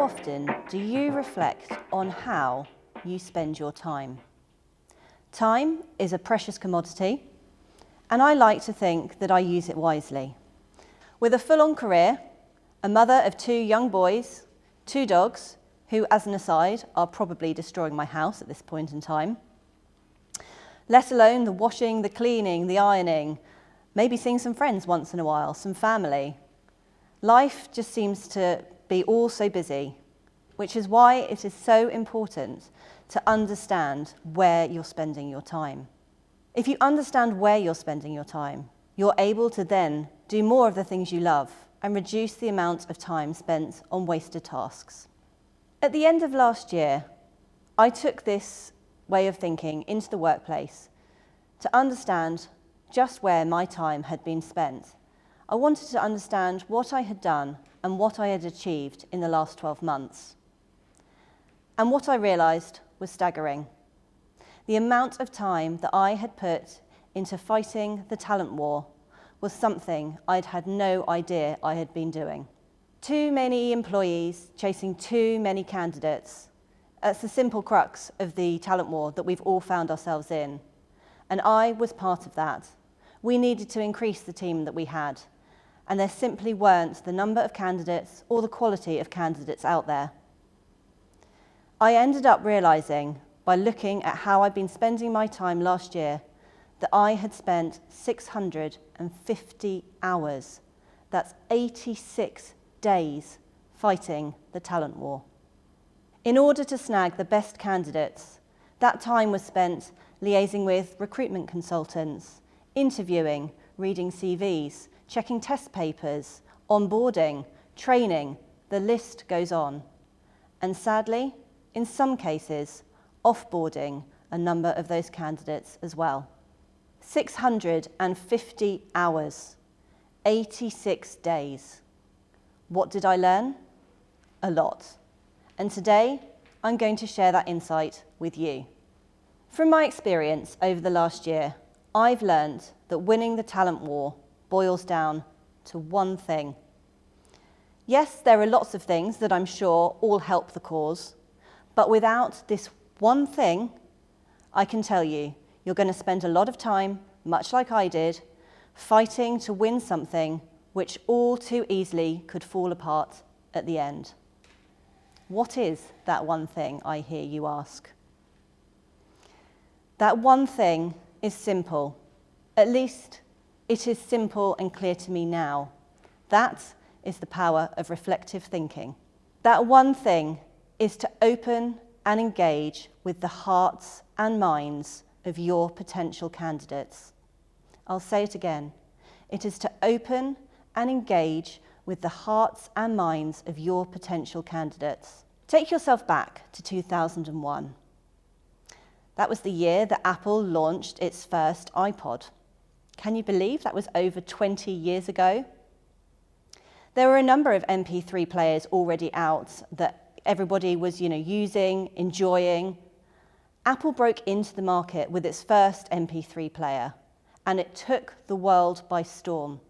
often do you reflect on how you spend your time? Time is a precious commodity, and I like to think that I use it wisely. With a full-on career, a mother of 2 young boys, 2 dogs, who, as an aside, are probably destroying my house at this point in time, let alone the washing, the cleaning, the ironing, maybe seeing some friends once in a while, some family. Life just seems to be all so busy, which is why it is so important to understand where you're spending your time. If you understand where you're spending your time, you're able to then do more of the things you love and reduce the amount of time spent on wasted tasks. At the end of last year, I took this way of thinking into the workplace to understand just where my time had been spent. I wanted to understand what I had done and what I had achieved in the last 12 months. And what I realised was staggering. The amount of time that I had put into fighting the talent war was something I'd had no idea I had been doing. Too many employees chasing too many candidates. That's the simple crux of the talent war that we've all found ourselves in. And I was part of that. We needed to increase the team that we had, and there simply weren't the number of candidates or the quality of candidates out there. I ended up realising, by looking at how I'd been spending my time last year, that I had spent 650 hours, that's 86 days, fighting the talent war. In order to snag the best candidates, that time was spent liaising with recruitment consultants, interviewing, reading CVs, checking test papers, onboarding, training, the list goes on. And sadly, in some cases, offboarding a number of those candidates as well. 650 hours, 86 days. What did I learn? A lot. And today, I'm going to share that insight with you. From my experience over the last year, I've learned that winning the talent war boils down to one thing. Yes, there are lots of things that I'm sure all help the cause, but without this one thing, I can tell you, you're going to spend a lot of time, much like I did, fighting to win something which all too easily could fall apart at the end. What is that one thing, I hear you ask? That one thing is simple. At least it is simple and clear to me now. That is the power of reflective thinking. That one thing is to open and engage with the hearts and minds of your potential candidates. I'll say it again. It is to open and engage with the hearts and minds of your potential candidates. Take yourself back to 2001. That was the year that Apple launched its first iPod. Can you believe that was over 20 years ago? There were a number of MP3 players already out that everybody was, using, enjoying. Apple broke into the market with its first MP3 player, and it took the world by storm.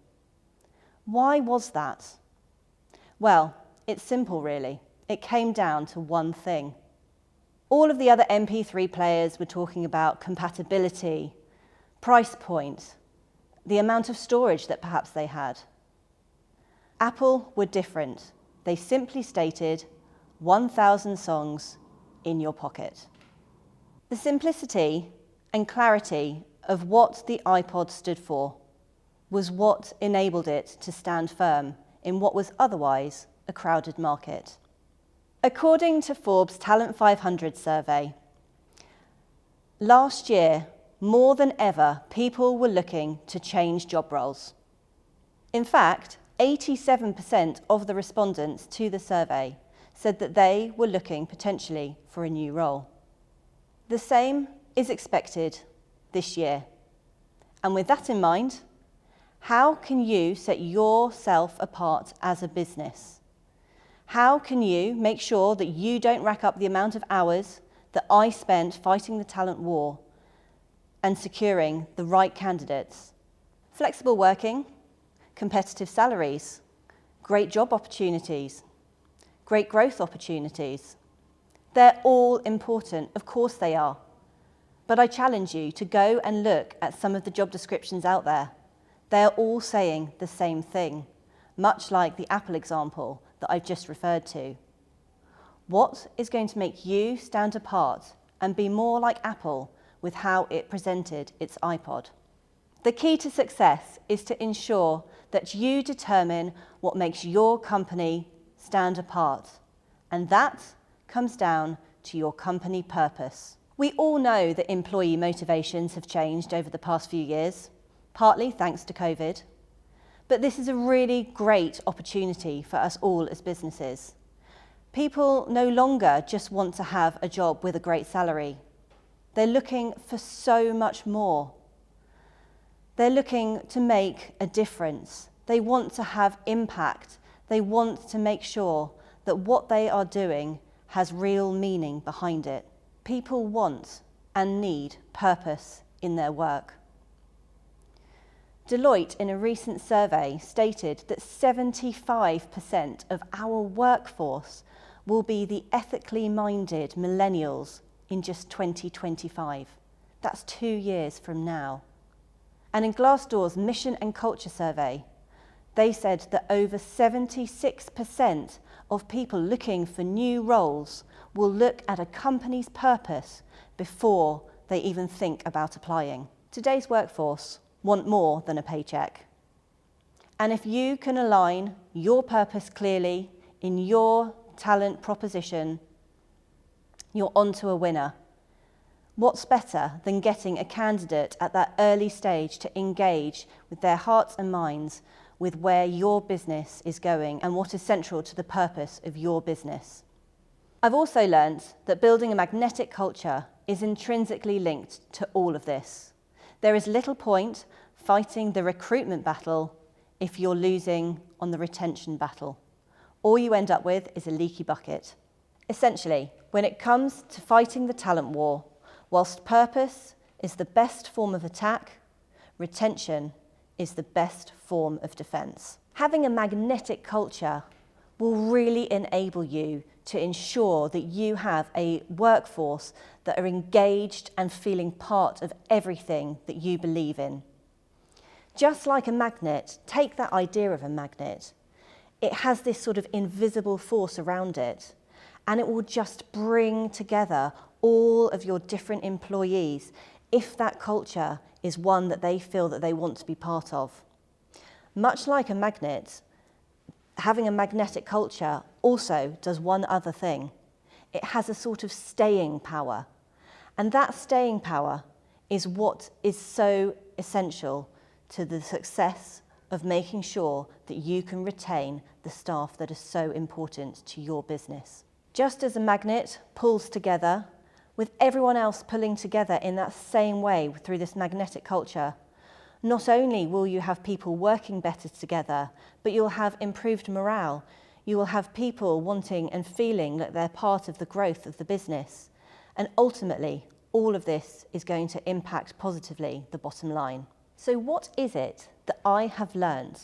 Why was that? Well, it's simple really. It came down to one thing. All of the other MP3 players were talking about compatibility, price point, the amount of storage that perhaps they had. Apple were different. They simply stated 1,000 songs in your pocket. The simplicity and clarity of what the iPod stood for was what enabled it to stand firm in what was otherwise a crowded market. According to Forbes' Talent 500 survey, last year, more than ever, people were looking to change job roles. In fact, 87% of the respondents to the survey said that they were looking potentially for a new role. The same is expected this year. And with that in mind, how can you set yourself apart as a business? How can you make sure that you don't rack up the amount of hours that I spent fighting the talent war and securing the right candidates? Flexible working, competitive salaries, great job opportunities, great growth opportunities. They're all important, of course they are. But I challenge you to go and look at some of the job descriptions out there. They are all saying the same thing, much like the Apple example that I've just referred to. What is going to make you stand apart and be more like Apple with how it presented its iPod? The key to success is to ensure that you determine what makes your company stand apart, and that comes down to your company purpose. We all know that employee motivations have changed over the past few years, partly thanks to COVID, but this is a really great opportunity for us all as businesses. People no longer just want to have a job with a great salary. They're looking for so much more. They're looking to make a difference. They want to have impact. They want to make sure that what they are doing has real meaning behind it. People want and need purpose in their work. Deloitte, in a recent survey, stated that 75% of our workforce will be the ethically minded millennials in just 2025. That's 2 years from now. And in Glassdoor's Mission and Culture survey, they said that over 76% of people looking for new roles will look at a company's purpose before they even think about applying. Today's workforce want more than a paycheck. And if you can align your purpose clearly in your talent proposition, you're onto a winner. What's better than getting a candidate at that early stage to engage with their hearts and minds with where your business is going and what is central to the purpose of your business? I've also learned that building a magnetic culture is intrinsically linked to all of this. There is little point fighting the recruitment battle if you're losing on the retention battle. All you end up with is a leaky bucket. Essentially, when it comes to fighting the talent war, whilst purpose is the best form of attack, retention is the best form of defence. Having a magnetic culture will really enable you to ensure that you have a workforce that are engaged and feeling part of everything that you believe in. Just like a magnet, take that idea of a magnet. It has this sort of invisible force around it, and it will just bring together all of your different employees if that culture is one that they feel that they want to be part of. Much like a magnet, having a magnetic culture also does one other thing. It has a sort of staying power. And that staying power is what is so essential to the success of making sure that you can retain the staff that are so important to your business. Just as a magnet pulls together, with everyone else pulling together in that same way through this magnetic culture, not only will you have people working better together, but you'll have improved morale. You will have people wanting and feeling that they're part of the growth of the business. And ultimately, all of this is going to impact positively the bottom line. So what is it that I have learned?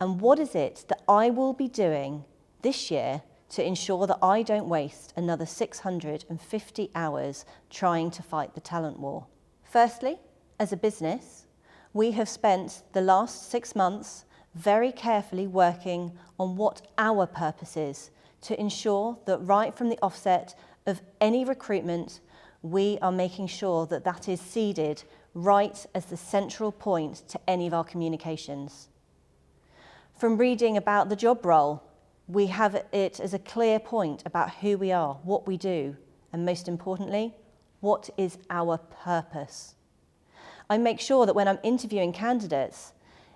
And what is it that I will be doing this year to ensure that I don't waste another 650 hours trying to fight the talent war? Firstly, as a business, we have spent the last 6 months very carefully working on what our purpose is to ensure that right from the offset of any recruitment, we are making sure that that is seeded right as the central point to any of our communications. From reading about the job role, we have it as a clear point about who we are, what we do, and most importantly, what is our purpose. I make sure that when I'm interviewing candidates,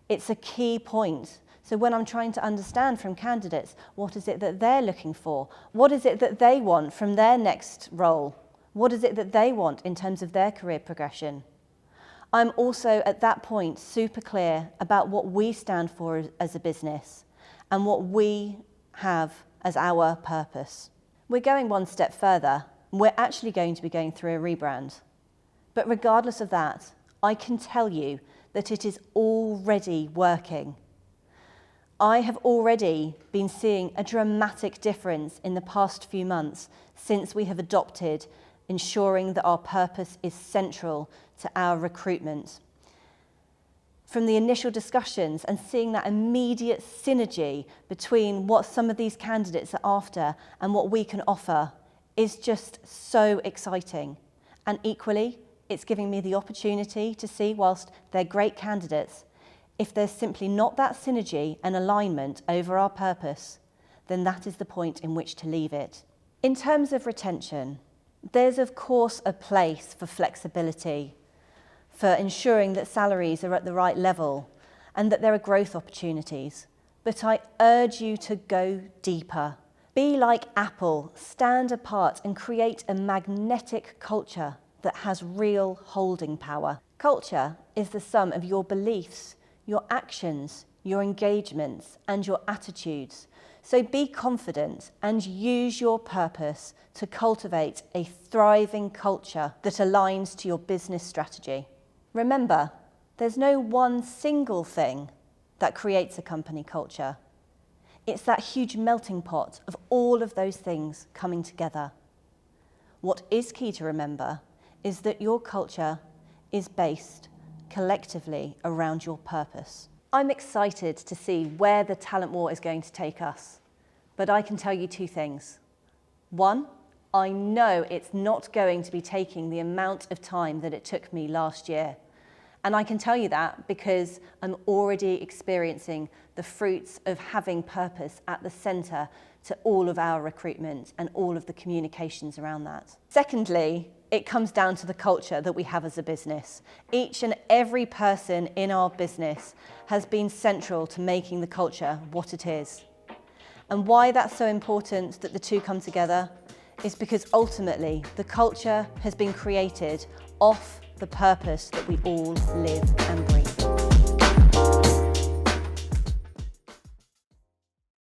it's a key point. So when I'm trying to understand from candidates, what is it that they're looking for? What is it that they want from their next role? What is it that they want in terms of their career progression? I'm also at that point super clear about what we stand for as a business and what we have as our purpose. We're going one step further. We're actually going to be going through a rebrand. But regardless of that, I can tell you that it is already working. I have already been seeing a dramatic difference in the past few months since we have adopted ensuring that our purpose is central to our recruitment. From the initial discussions and seeing that immediate synergy between what some of these candidates are after and what we can offer is just so exciting. And equally, it's giving me the opportunity to see, whilst they're great candidates, if there's simply not that synergy and alignment over our purpose, then that is the point in which to leave it. In terms of retention, there's of course a place for flexibility, for ensuring that salaries are at the right level and that there are growth opportunities. But I urge you to go deeper. Be like Apple, stand apart and create a magnetic culture that has real holding power. Culture is the sum of your beliefs, your actions, your engagements, and your attitudes. So be confident and use your purpose to cultivate a thriving culture that aligns to your business strategy. Remember, there's no one single thing that creates a company culture. It's that huge melting pot of all of those things coming together. What is key to remember is that your culture is based collectively around your purpose. I'm excited to see where the talent war is going to take us, but I can tell you two things. One, I know it's not going to be taking the amount of time that it took me last year. And I can tell you that because I'm already experiencing the fruits of having purpose at the centre to all of our recruitment and all of the communications around that. Secondly, it comes down to the culture that we have as a business. Each and every person in our business has been central to making the culture what it is. And why that's so important that the two come together is because ultimately the culture has been created off the purpose that we all live and breathe.